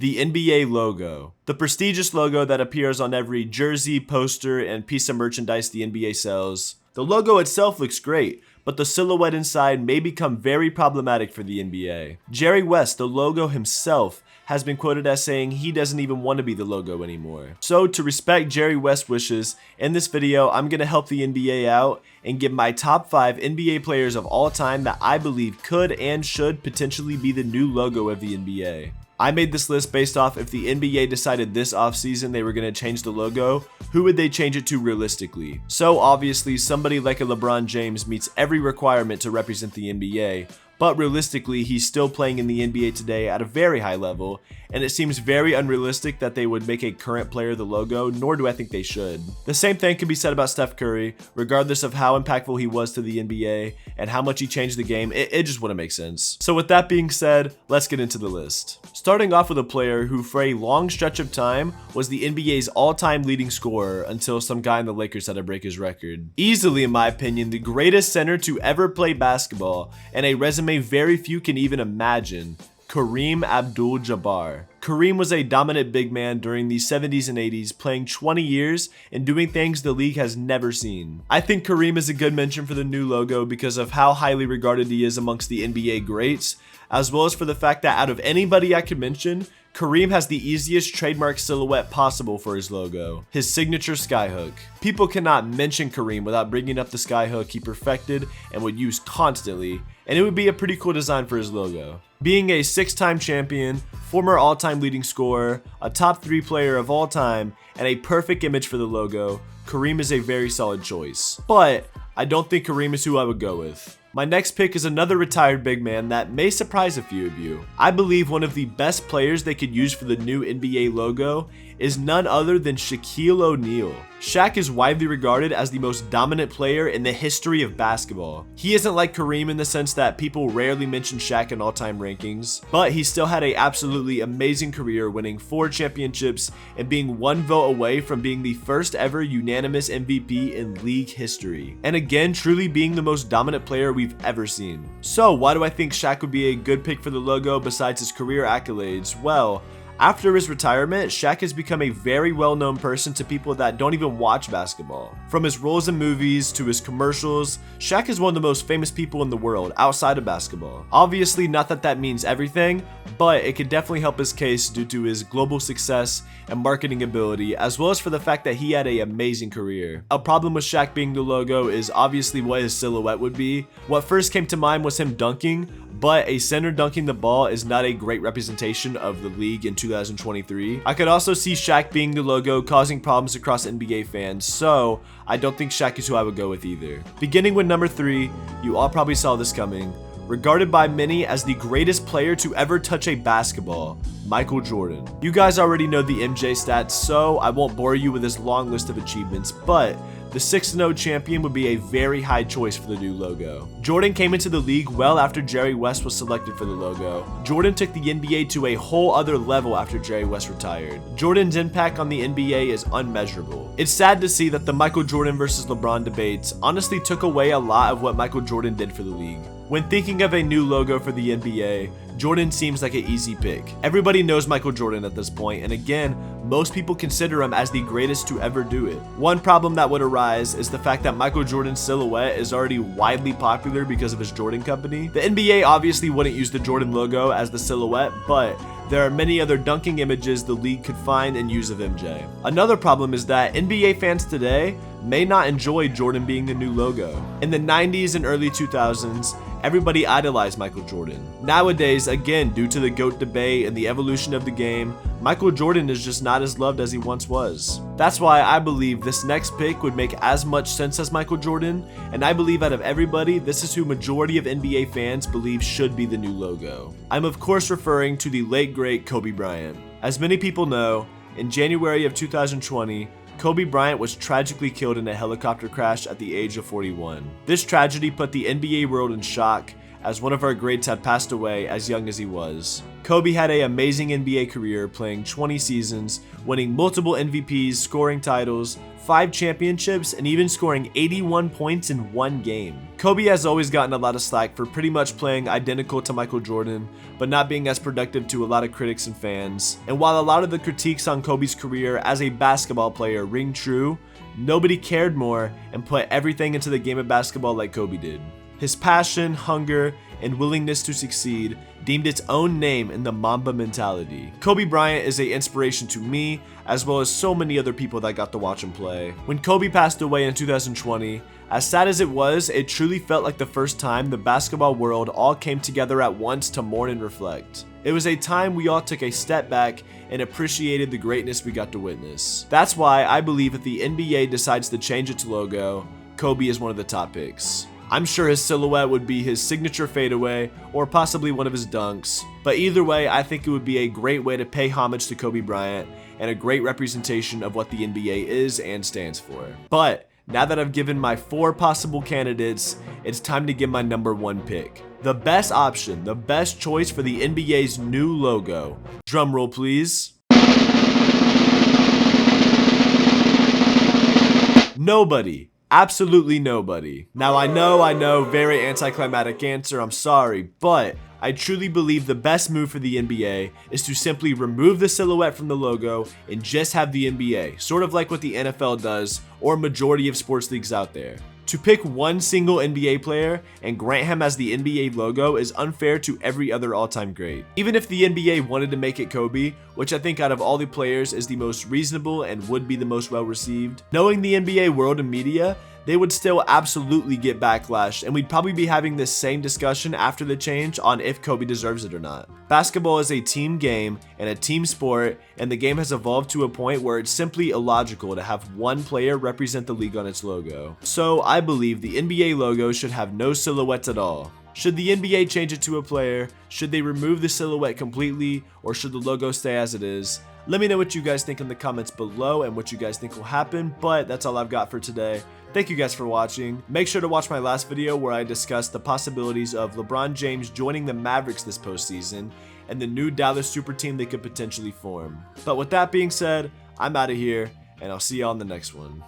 the NBA logo. The prestigious logo that appears on every jersey, poster, and piece of merchandise the NBA sells. The logo itself looks great, but the silhouette inside may become very problematic for the NBA. Jerry West, the logo himself, has been quoted as saying he doesn't even want to be the logo anymore. So to respect Jerry West's wishes, in this video I'm going to help the NBA out and give my top 5 NBA players of all time that I believe could and should potentially be the new logo of the NBA. I made this list based off if the NBA decided this offseason they were going to change the logo, who would they change it to realistically? So obviously somebody like a LeBron James meets every requirement to represent the NBA, but realistically he's still playing in the NBA today at a very high level, and it seems very unrealistic that they would make a current player the logo, nor do I think they should. The same thing can be said about Steph Curry, regardless of how impactful he was to the NBA and how much he changed the game, it just wouldn't make sense. So with that being said, let's get into the list. Starting off with a player who for a long stretch of time was the NBA's all-time leading scorer until some guy in the Lakers had to break his record. Easily, in my opinion, the greatest center to ever play basketball, and a resume very few can even imagine. Kareem Abdul-Jabbar. Kareem was a dominant big man during the 70s and 80s, playing 20 years and doing things the league has never seen. I think Kareem is a good mention for the new logo because of how highly regarded he is amongst the NBA greats, as well as for the fact that out of anybody I could mention, Kareem has the easiest trademark silhouette possible for his logo, his signature skyhook. People cannot mention Kareem without bringing up the skyhook he perfected and would use constantly, and it would be a pretty cool design for his logo. Being a 6-time champion, former all-time leading scorer, a top 3 player of all time, and a perfect image for the logo, Kareem is a very solid choice. But I don't think Kareem is who I would go with. My next pick is another retired big man that may surprise a few of you. I believe one of the best players they could use for the new NBA logo is none other than Shaquille O'Neal. Shaq is widely regarded as the most dominant player in the history of basketball. He isn't like Kareem in the sense that people rarely mention Shaq in all-time rankings, but he still had an absolutely amazing career, winning 4 championships and being 1 vote away from being the first ever unanimous MVP in league history. And again, truly being the most dominant player we've ever seen. So why do I think Shaq would be a good pick for the logo besides his career accolades? Well, after his retirement, Shaq has become a very well-known person to people that don't even watch basketball. From his roles in movies to his commercials, Shaq is one of the most famous people in the world outside of basketball. Obviously, not that that means everything, but it could definitely help his case due to his global success and marketing ability, as well as for the fact that he had an amazing career. A problem with Shaq being the logo is obviously what his silhouette would be. What first came to mind was him dunking, but a center dunking the ball is not a great representation of the league in 2023. I could also see Shaq being the logo causing problems across NBA fans, so I don't think Shaq is who I would go with either. Beginning with number 3, you all probably saw this coming. Regarded by many as the greatest player to ever touch a basketball, Michael Jordan. You guys already know the MJ stats, so I won't bore you with this long list of achievements, but the 6-0 champion would be a very high choice for the new logo. Jordan came into the league well after Jerry West was selected for the logo. Jordan took the NBA to a whole other level after Jerry West retired. Jordan's impact on the NBA is unmeasurable. It's sad to see that the Michael Jordan versus LeBron debates honestly took away a lot of what Michael Jordan did for the league. When thinking of a new logo for the NBA, Jordan seems like an easy pick. Everybody knows Michael Jordan at this point, and again, most people consider him as the greatest to ever do it. One problem that would arise is the fact that Michael Jordan's silhouette is already widely popular because of his Jordan company. The NBA obviously wouldn't use the Jordan logo as the silhouette, but there are many other dunking images the league could find and use of MJ. Another problem is that NBA fans today may not enjoy Jordan being the new logo. In the 90s and early 2000s, everybody idolized Michael Jordan. Nowadays, again, due to the GOAT debate and the evolution of the game, Michael Jordan is just not as loved as he once was. That's why I believe this next pick would make as much sense as Michael Jordan, and I believe out of everybody, this is who majority of NBA fans believe should be the new logo. I'm of course referring to the late great Kobe Bryant. As many people know, in January of 2020, Kobe Bryant was tragically killed in a helicopter crash at the age of 41. This tragedy put the NBA world in shock, as one of our greats had passed away as young as he was. Kobe had an amazing NBA career, playing 20 seasons, winning multiple MVPs, scoring titles, 5 championships, and even scoring 81 points in one game. Kobe has always gotten a lot of slack for pretty much playing identical to Michael Jordan, but not being as productive to a lot of critics and fans. And while a lot of the critiques on Kobe's career as a basketball player ring true, nobody cared more and put everything into the game of basketball like Kobe did. His passion, hunger, and willingness to succeed deemed its own name in the Mamba mentality. Kobe Bryant is an inspiration to me, as well as so many other people that got to watch him play. When Kobe passed away in 2020, as sad as it was, it truly felt like the first time the basketball world all came together at once to mourn and reflect. It was a time we all took a step back and appreciated the greatness we got to witness. That's why I believe if the NBA decides to change its logo, Kobe is one of the top picks. I'm sure his silhouette would be his signature fadeaway or possibly one of his dunks, but either way, I think it would be a great way to pay homage to Kobe Bryant and a great representation of what the NBA is and stands for. But now that I've given my 4 possible candidates, it's time to give my number 1 pick. The best option, the best choice for the NBA's new logo. Drum roll, please. Nobody. Absolutely nobody. Now I know, very anticlimactic answer, I'm sorry, but I truly believe the best move for the NBA is to simply remove the silhouette from the logo and just have the NBA, sort of like what the NFL does or majority of sports leagues out there. To pick one single NBA player and grant him as the NBA logo is unfair to every other all-time great. Even if the NBA wanted to make it Kobe, which I think out of all the players is the most reasonable and would be the most well-received, knowing the NBA world and media, they would still absolutely get backlash, and we'd probably be having this same discussion after the change on if Kobe deserves it or not. Basketball is a team game and a team sport, and the game has evolved to a point where it's simply illogical to have one player represent the league on its logo. So I believe the NBA logo should have no silhouettes at all. Should the NBA change it to a player? Should they remove the silhouette completely, or should the logo stay as it is? Let me know what you guys think in the comments below and what you guys think will happen, but that's all I've got for today. Thank you guys for watching. Make sure to watch my last video where I discuss the possibilities of LeBron James joining the Mavericks this postseason and the new Dallas super team they could potentially form. But with that being said, I'm out of here, and I'll see y'all in the next one.